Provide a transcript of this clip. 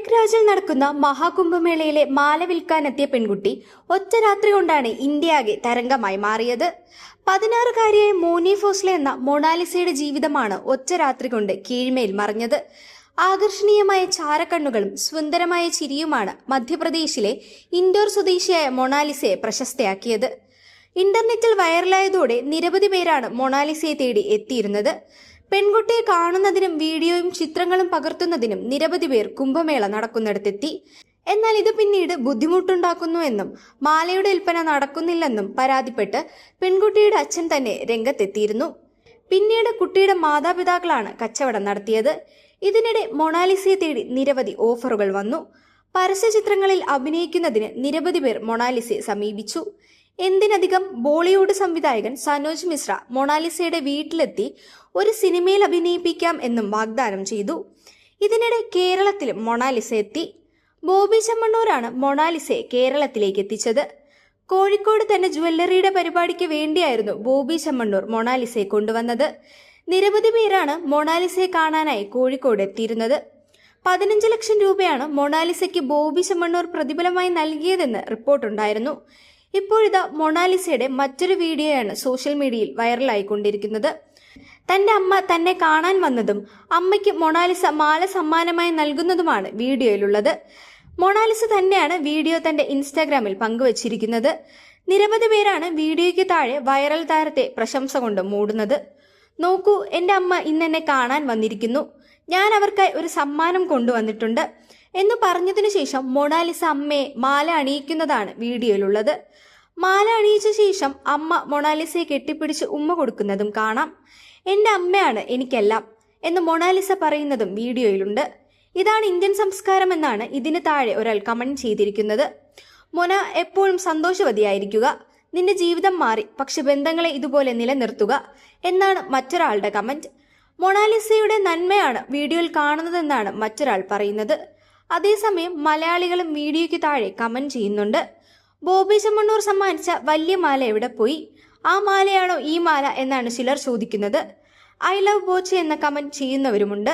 പ്രയാഗ്രാജിൽ നടക്കുന്ന മഹാകുംഭമേളയിലെ മാല വിൽക്കാനെത്തിയ പെൺകുട്ടി ഒറ്റ രാത്രി കൊണ്ടാണ് ഇന്ത്യയാകെ തരംഗമായി മാറിയത്. 16-കാരിയായ മോനി ഫോസ്ലെ എന്ന മൊണാലിസയുടെ ജീവിതമാണ് ഒറ്റ രാത്രി കൊണ്ട് കീഴ്മേൽ മറിഞ്ഞത്. ആകർഷണീയമായ ചാരക്കണ്ണുകളും സുന്ദരമായ ചിരിയുമാണ് മധ്യപ്രദേശിലെ ഇൻഡോർ സ്വദേശിയായ മൊണാലിസയെ പ്രശസ്തയാക്കിയത്. ഇന്റർനെറ്റിൽ വൈറലായതോടെ നിരവധി പേരാണ് മൊണാലിസയെ തേടി എത്തിയിരുന്നത്. പെൺകുട്ടിയെ കാണുന്നതിനും വീഡിയോയും ചിത്രങ്ങളും പകർത്തുന്നതിനും നിരവധി പേർ കുംഭമേള നടക്കുന്നിടത്തെത്തി. എന്നാൽ ഇത് പിന്നീട് ബുദ്ധിമുട്ടുണ്ടാക്കുന്നുവെന്നും മാലയുടെ വിൽപ്പന നടക്കുന്നില്ലെന്നും പരാതിപ്പെട്ട് പെൺകുട്ടിയുടെ അച്ഛൻ തന്നെ രംഗത്തെത്തിയിരുന്നു. പിന്നീട് കുട്ടിയുടെ മാതാപിതാക്കളാണ് കച്ചവടം നടത്തിയത്. ഇതിനിടെ മൊണാലിസയെ തേടി നിരവധി ഓഫറുകൾ വന്നു. പരസ്യചിത്രങ്ങളിൽ അഭിനയിക്കുന്നതിന് നിരവധി പേർ മൊണാലിസയെ സമീപിച്ചു. എന്തിനധികം ബോളിവുഡ് സംവിധായകൻ സനോജ് മിശ്ര മൊണാലിസയുടെ വീട്ടിലെത്തി ഒരു സിനിമയിൽ അഭിനയിപ്പിക്കാം എന്നും വാഗ്ദാനം ചെയ്തു. ഇതിനിടെ കേരളത്തിലും മൊണാലിസ എത്തി. ബോബി ചെമ്മണ്ണൂരാണ് മൊണാലിസയെ കേരളത്തിലേക്ക് എത്തിച്ചത്. കോഴിക്കോട് തന്നെ ജ്വല്ലറിയുടെ പരിപാടിക്ക് വേണ്ടിയായിരുന്നു ബോബി ചെമ്മണ്ണൂർ മൊണാലിസയെ കൊണ്ടുവന്നത്. നിരവധി പേരാണ് മൊണാലിസയെ കാണാനായി കോഴിക്കോട് എത്തിയിരുന്നത്. 15 ലക്ഷം രൂപയാണ് മൊണാലിസയ്ക്ക് ബോബി ചെമ്മണ്ണൂർ പ്രതിഫലമായി നൽകിയതെന്ന് റിപ്പോർട്ടുണ്ടായിരുന്നു. ഇപ്പോഴിതാ മൊണാലിസയുടെ മറ്റൊരു വീഡിയോയാണ് സോഷ്യൽ മീഡിയയിൽ വൈറലായിക്കൊണ്ടിരിക്കുന്നത്. തന്റെ അമ്മ തന്നെ കാണാൻ വന്നതും അമ്മയ്ക്ക് മൊണാലിസ മാല സമ്മാനമായി നൽകുന്നതുമാണ് വീഡിയോയിലുള്ളത്. മൊണാലിസ തന്നെയാണ് വീഡിയോ തന്റെ ഇൻസ്റ്റാഗ്രാമിൽ പങ്കുവച്ചിരിക്കുന്നത്. നിരവധി പേരാണ് വീഡിയോയ്ക്ക് താഴെ വൈറൽ താരത്തെ പ്രശംസ കൊണ്ട് മൂടുന്നത്. നോക്കൂ, എന്റെ അമ്മ ഇന്നെന്നെ കാണാൻ വന്നിരിക്കുന്നു, ഞാൻ അവർക്കായി ഒരു സമ്മാനം കൊണ്ടുവന്നിട്ടുണ്ട് എന്ന് പറഞ്ഞതിനു ശേഷം മൊണാലിസ അമ്മയെ മാല അണിയിക്കുന്നതാണ് വീഡിയോയിലുള്ളത്. മാല അണിയിച്ച ശേഷം അമ്മ മൊണാലിസയെ കെട്ടിപ്പിടിച്ച് ഉമ്മ കൊടുക്കുന്നതും കാണാം. എന്റെ അമ്മയാണ് എനിക്കെല്ലാം എന്ന് മൊണാലിസ പറയുന്നതും വീഡിയോയിലുണ്ട്. ഇതാണ് ഇന്ത്യൻ സംസ്കാരം എന്നാണ് ഇതിന് താഴെ ഒരാൾ കമന്റ് ചെയ്തിരിക്കുന്നത്. മൊന, എപ്പോഴും സന്തോഷവതിയായിരിക്കുക, നിന്റെ ജീവിതം മാറി, പക്ഷെ ബന്ധങ്ങളെ ഇതുപോലെ നിലനിർത്തുക എന്നാണ് മറ്റൊരാളുടെ കമന്റ്. മൊണാലിസയുടെ നന്മയാണ് വീഡിയോയിൽ കാണുന്നതെന്നാണ് മറ്റൊരാൾ പറയുന്നത്. അതേസമയം മലയാളികളും വീഡിയോയ്ക്ക് താഴെ കമന്റ് ചെയ്യുന്നുണ്ട്. ബോബി ചെമ്മണ്ണൂർ സമ്മാനിച്ച വലിയ മാല എവിടെ പോയി? ആ മാലയാണോ ഈ മാല എന്നാണ് ചിലർ ചോദിക്കുന്നത്. ഐ ലവ് ബോച്ചെ എന്ന കമന്റ് ചെയ്യുന്നവരുമുണ്ട്.